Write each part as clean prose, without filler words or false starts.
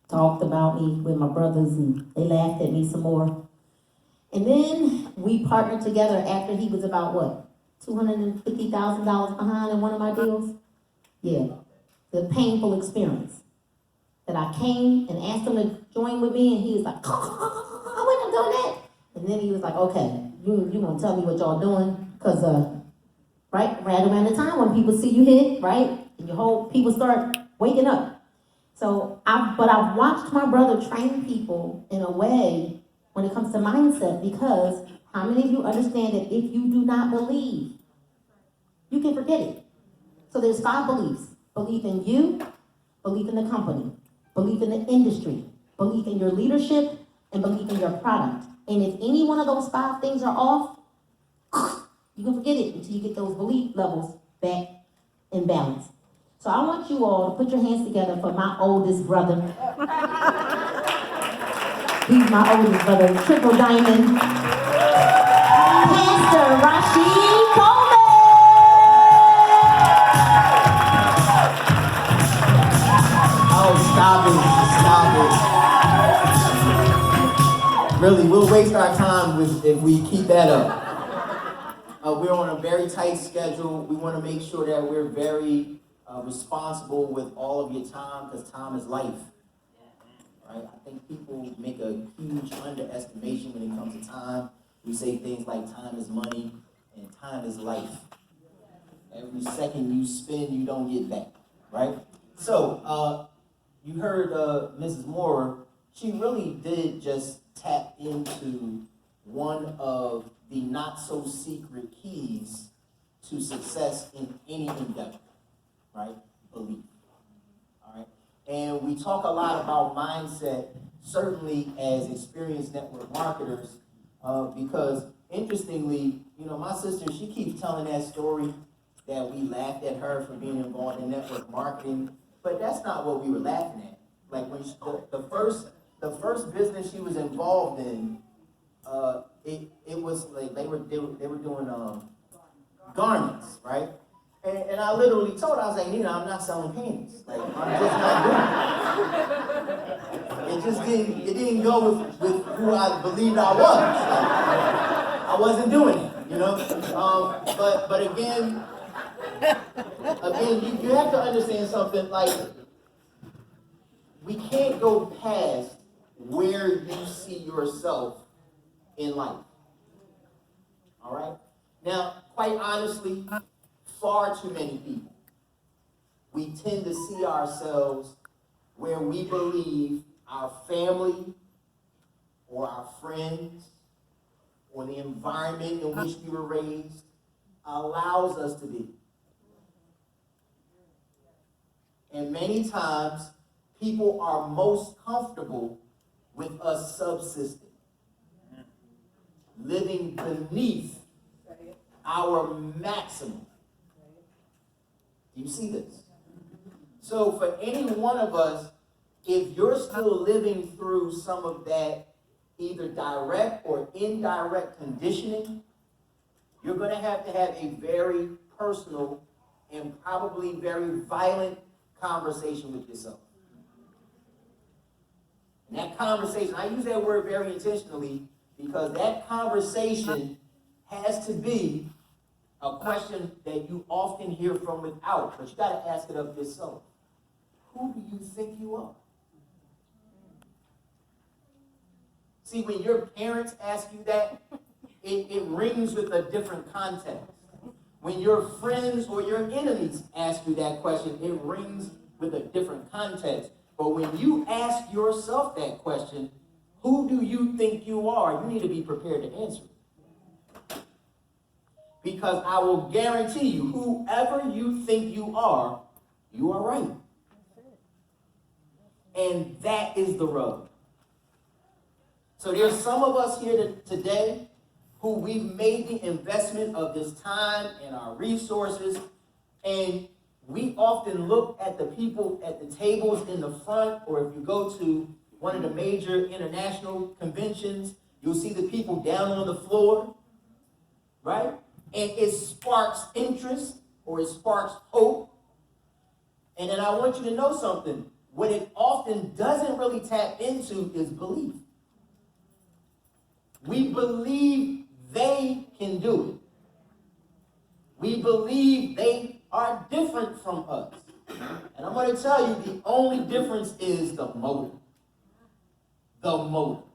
talked about me with my brothers, and they laughed at me some more. And then we partnered together after he was about what, $250,000 behind in one of my deals? Yeah, the painful experience. That I came and asked him to join with me, and he was like, I wasn't doing that. And then he was like, okay, you gonna tell me what y'all doing? Because, right around the time when people see you hit, right? And your whole, people start waking up. But I've watched my brother train people in a way when it comes to mindset, because how many of you understand that if you do not believe, you can forget it? So there's 5 beliefs. Belief in you, belief in the company, belief in the industry, belief in your leadership, and belief in your product. And if any one of those 5 things are off, you can forget it until you get those belief levels back in balance. So I want you all to put your hands together for my oldest brother. He's my oldest brother, triple diamond, Pastor Rashiid Coleman. Oh, stop it. Really, we'll waste our time if we keep that up. We're on a very tight schedule. We want to make sure that we're very responsible with all of your time, because time is life. Right? I think people make a huge underestimation when it comes to time. We say things like time is money and time is life. Every second you spend, you don't get back. Right? So, you heard Mrs. Moore. She really did just tap into one of the not-so-secret keys to success in any endeavor, right? Belief, all right? And we talk a lot about mindset, certainly as experienced network marketers, because interestingly, my sister, she keeps telling that story that we laughed at her for being involved in network marketing, but that's not what we were laughing at. Like when the first business she was involved in, it was like they were doing garments, right? And I literally told her, I was like, Nina, I'm not selling panties. Like, I'm just not doing it. It didn't go with who I believed I was. Like, I wasn't doing it, But again, you have to understand something. Like, we can't go past where you see yourself in life. All right? Now, quite honestly, far too many people, we tend to see ourselves where we believe our family or our friends or the environment in which we were raised allows us to be. And many times, people are most comfortable with us subsisting, living beneath our maximum. Do you see this? So for any one of us, if you're still living through some of that either direct or indirect conditioning, you're going to have a very personal and probably very violent conversation with yourself. And that conversation, I use that word very intentionally, because that conversation has to be a question that you often hear from without, but you got to ask it of yourself. Who do you think you are? See, when your parents ask you that, it rings with a different context. When your friends or your enemies ask you that question, it rings with a different context. But when you ask yourself that question, who do you think you are? You need to be prepared to answer it. Because I will guarantee you, whoever you think you are right. And that is the rub. So there's some of us here today who we've made the investment of this time and our resources, and we often look at the people at the tables in the front, or if you go to one of the major international conventions, you'll see the people down on the floor, right? And it sparks interest, or it sparks hope. And then I want you to know something. what it often doesn't really tap into is belief. We believe they can do it. We believe they are different from us. And I'm going to tell you, the only difference is the motive. The motive.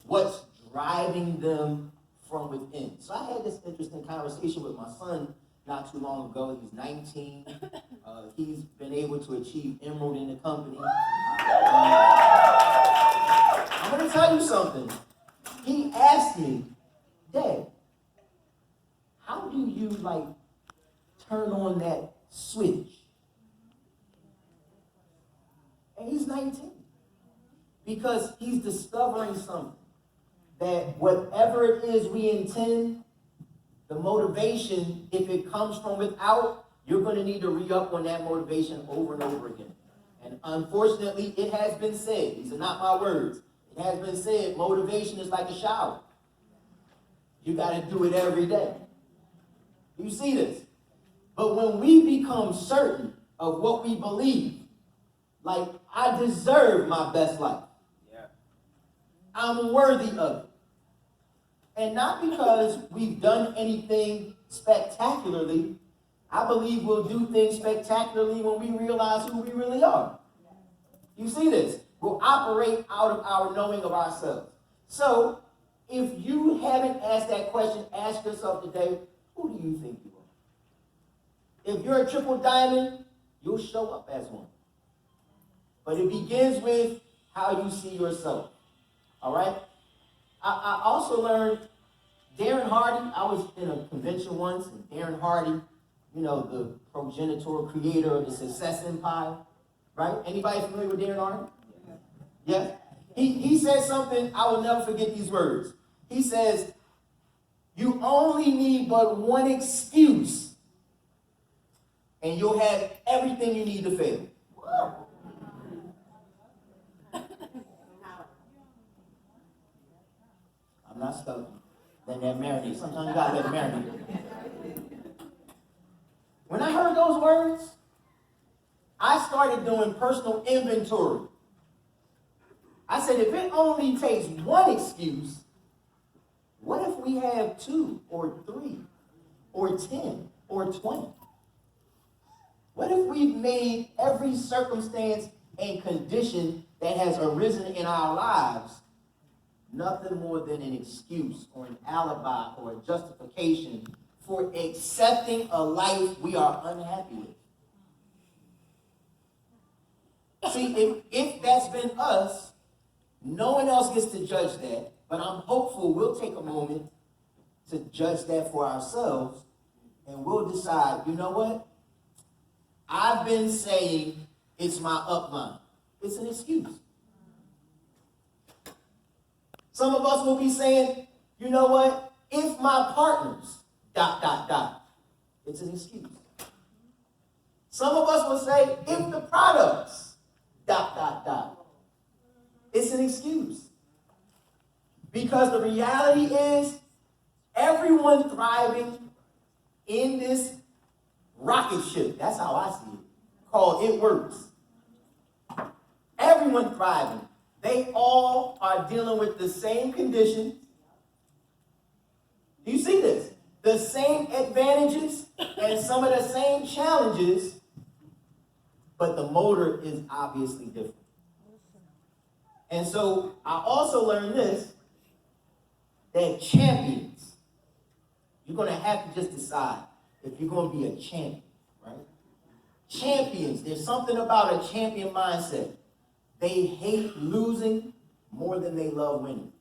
What's driving them from within. So I had this interesting conversation with my son not too long ago. He's 19. He's been able to achieve emerald in the company. I'm going to tell you something. He asked me, Dad, how do you turn on that switch? And he's 19. Because he's discovering something. That whatever it is we intend, the motivation, if it comes from without, you're going to need to re-up on that motivation over and over again. And unfortunately, it has been said, these are not my words, it has been said, motivation is like a shower. You got to do it every day. You see this? But when we become certain of what we believe, like, I deserve my best life. Yeah. I'm worthy of it. And not because we've done anything spectacularly. I believe we'll do things spectacularly when we realize who we really are. You see this? We'll operate out of our knowing of ourselves. So, if you haven't asked that question, ask yourself today, who do you think you are? If you're a triple diamond, you'll show up as one. But it begins with how you see yourself. All right? I also learned Darren Hardy. I was in a convention once, and Darren Hardy, the progenitor, creator of the Success Empire, right? Anybody familiar with Darren Hardy? Yeah? He said something, I will never forget these words. He says, you only need but one excuse, and you'll have everything you need to fail. I'm not stuck. Let that marinate. Sometimes you gotta let it marinate. When I heard those words, I started doing personal inventory. I said, if it only takes one excuse, what if we have 2 or 3 or 10 or 20? What if we've made every circumstance and condition that has arisen in our lives nothing more than an excuse or an alibi or a justification for accepting a life we are unhappy with? See, if that's been us, no one else gets to judge that, but I'm hopeful we'll take a moment to judge that for ourselves, and we'll decide, you know what? I've been saying it's my upline. It's an excuse. Some of us will be saying, you know what? If my partners, ... It's an excuse. Some of us will say, if the products, ... It's an excuse. Because the reality is, everyone thriving in this rocket ship, that's how I see it, called It Works. Everyone thriving. They all are dealing with the same conditions. Do you see this? The same advantages and some of the same challenges, but the motor is obviously different. And so I also learned this, that champions, you're going to have to just decide if you're going to be a champion, right? Champions, there's something about a champion mindset. They hate losing more than they love winning.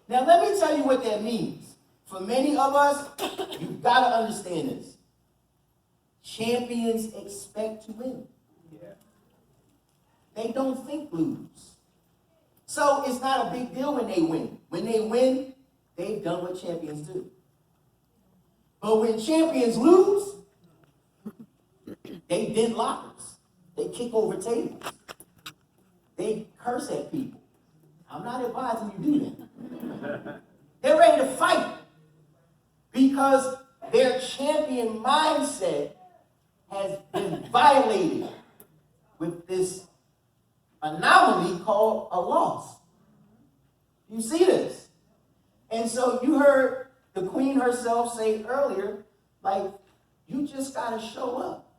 Now, let me tell you what that means. For many of us, you've got to understand this. Champions expect to win. Yeah. They don't think lose. So it's not a big deal when they win. When they win, they've done what champions do. But when champions lose, they dent lockers. They kick over tables. They curse at people. I'm not advising you do that. They're ready to fight because their champion mindset has been violated with this anomaly called a loss. You see this? And so you heard the queen herself say earlier, like, you just got to show up.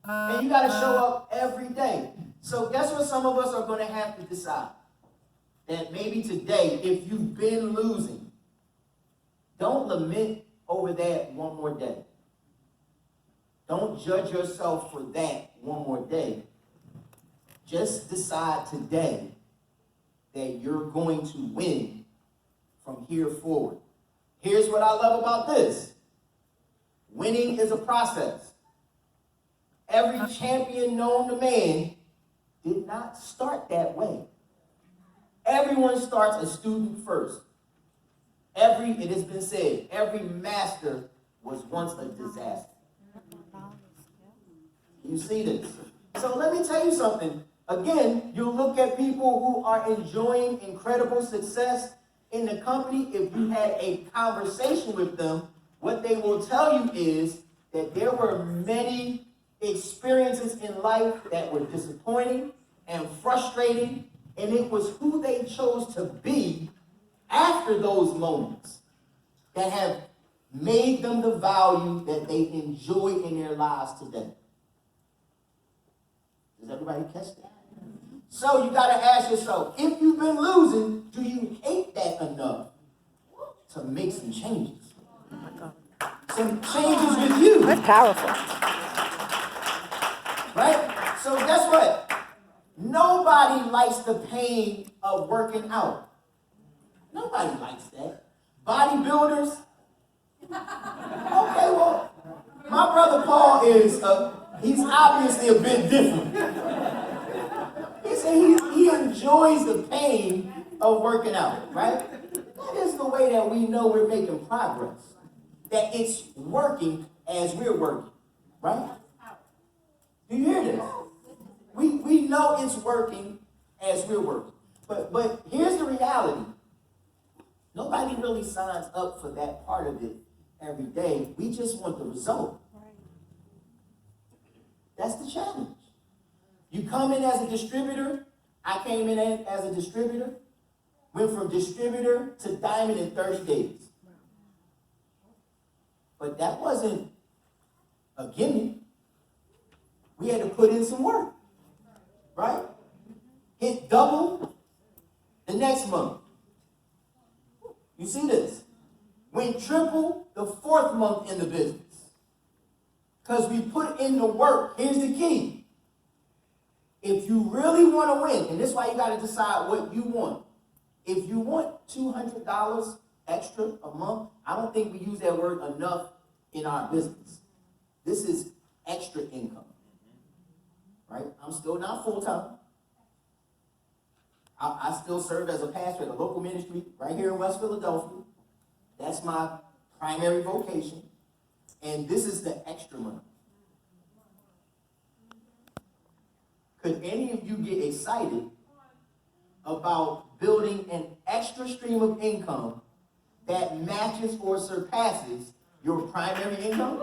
And you got to show up every day. So guess what some of us are going to have to decide? That maybe today, if you've been losing, don't lament over that one more day. Don't judge yourself for that one more day. Just decide today that you're going to win from here forward. Here's what I love about this. Winning is a process. Every champion known to man did not start that way. Everyone starts a student first. It has been said, every master was once a disaster. You see this? So let me tell you something. Again, you look at people who are enjoying incredible success in the company. If you had a conversation with them, what they will tell you is that there were many experiences in life that were disappointing and frustrating, and it was who they chose to be after those moments that have made them the value that they enjoy in their lives today. Does everybody catch that? So you got to ask yourself, if you've been losing, do you hate that enough to make some changes? Some changes with you. That's powerful. Right? So guess what? Nobody likes the pain of working out. Nobody likes that. Bodybuilders? Okay, well, my brother Paul he's obviously a bit different. He said he enjoys the pain of working out, right? That is the way that we know we're making progress. That it's working as we're working, right? Do you hear this? We know it's working as we're working. But here's the reality. Nobody really signs up for that part of it every day. We just want the result. That's the challenge. You come in as a distributor. I came in as a distributor. Went from distributor to diamond in 30 days. But that wasn't a gimme. We had to put in some work. Right? Hit double the next month. You see this? Went triple the fourth month in the business. Because we put in the work. Here's the key. If you really want to win, and this is why you got to decide what you want. If you want $200 extra a month, I don't think we use that word enough in our business. This is extra income. Right? I'm still not full-time. I still serve as a pastor at a local ministry right here in West Philadelphia. That's my primary vocation. And this is the extra money. Could any of you get excited about building an extra stream of income that matches or surpasses your primary income?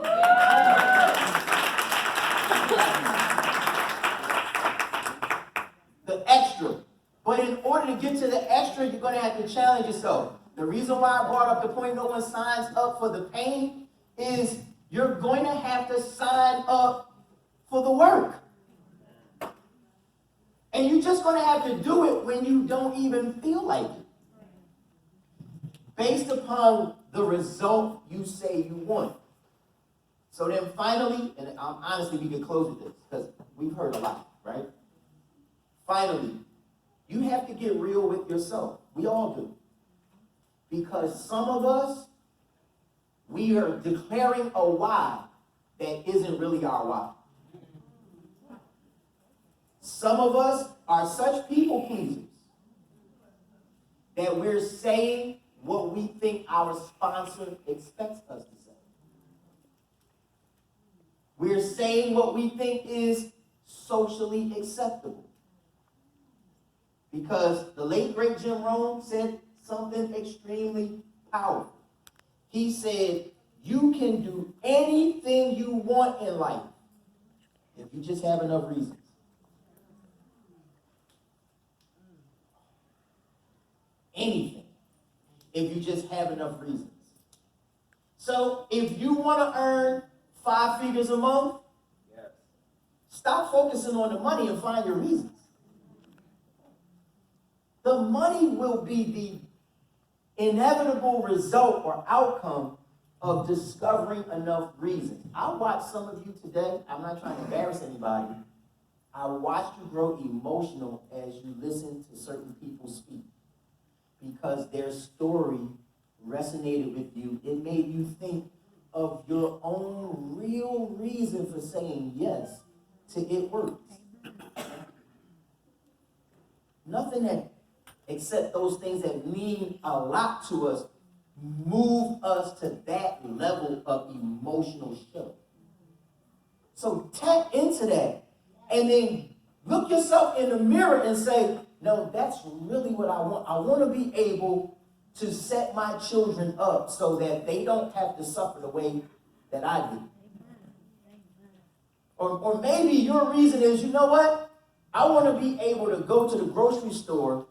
The extra. But in order to get to the extra, you're going to have to challenge yourself. The reason why I brought up the point no one signs up for the pain is you're going to have to sign up for the work. And you're just going to have to do it when you don't even feel like it. Based upon the result you say you want. So then finally, and honestly we can close with this because we've heard a lot, right? Finally, you have to get real with yourself. We all do. Because some of us, we are declaring a why that isn't really our why. Some of us are such people pleasers that we're saying what we think our sponsor expects us to say. We're saying what we think is socially acceptable. Because the late, great Jim Rohn said something extremely powerful. He said, you can do anything you want in life If you just have enough reasons. Anything. If you just have enough reasons. So if you want to earn 5 figures a month, stop focusing on the money and find your reasons. The money will be the inevitable result or outcome of discovering enough reasons. I watched some of you today. I'm not trying to embarrass anybody. I watched you grow emotional as you listen to certain people speak because their story resonated with you. It made you think of your own real reason for saying yes to it works. Nothing that, except those things that mean a lot to us, move us to that level of emotional show. So tap into that and then look yourself in the mirror and say, no, that's really what I want. I want to be able to set my children up so that they don't have to suffer the way that I did. Or maybe your reason is, you know what? I want to be able to go to the grocery store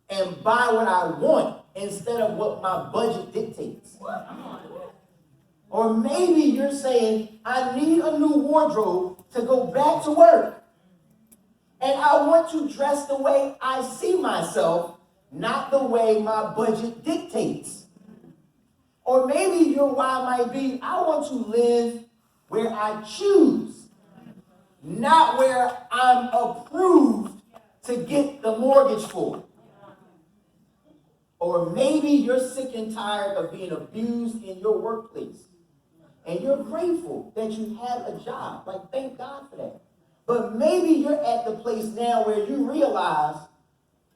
and buy what I want instead of what my budget dictates. Or maybe you're saying, I need a new wardrobe to go back to work. And I want to dress the way I see myself, not the way my budget dictates. Or maybe your why might be, I want to live where I choose, not where I'm approved to get the mortgage for. Or maybe you're sick and tired of being abused in your workplace. And you're grateful that you have a job. Like, thank God for that. But maybe you're at the place now where you realize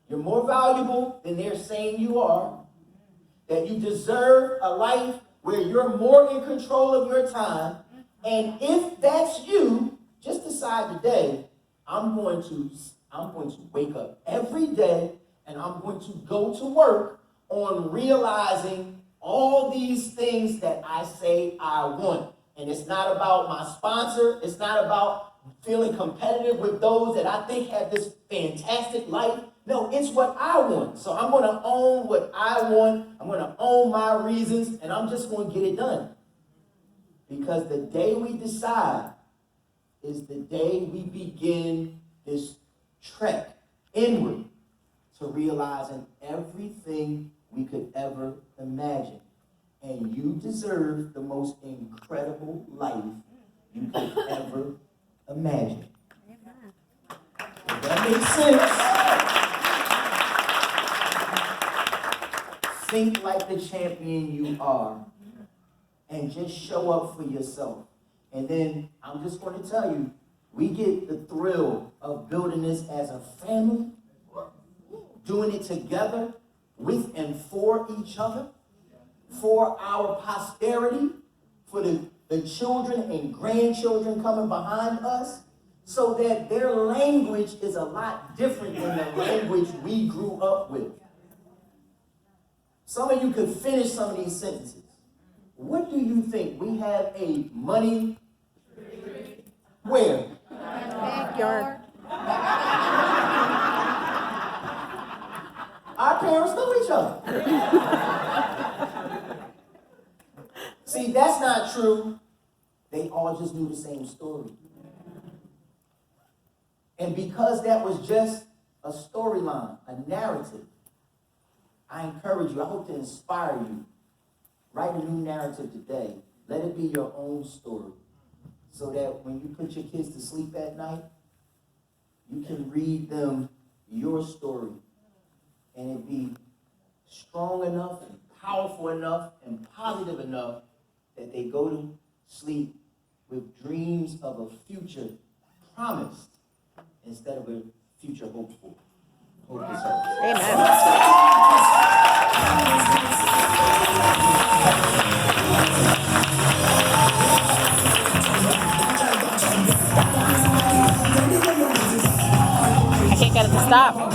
you're more valuable than they're saying you are, that you deserve a life where you're more in control of your time. And if that's you, just decide today, I'm going to wake up every day and I'm going to go to work on realizing all these things that I say I want. And it's not about my sponsor. It's not about feeling competitive with those that I think have this fantastic life. No, it's what I want. So I'm going to own what I want. I'm going to own my reasons, and I'm just going to get it done. Because the day we decide is the day we begin this trek inward to realizing everything we could ever imagine. And you deserve the most incredible life you could ever imagine. If that makes sense, think like the champion you are and just show up for yourself. And then I'm just going to tell you, we get the thrill of building this as a family, doing it together with and for each other, for our posterity, for the children and grandchildren coming behind us, so that their language is a lot different than the language we grew up with. Some of you could finish some of these sentences. What do you think? We have a money where? Backyard. Our parents know each other. See, that's not true. They all just knew the same story. And because that was just a storyline, a narrative, I encourage you, I hope to inspire you. Write a new narrative today. Let it be your own story. So that when you put your kids to sleep at night, you can read them your story. And it be strong enough and powerful enough and positive enough that they go to sleep with dreams of a future promised instead of a future hoped for. Hope this helps. Can't get it to stop.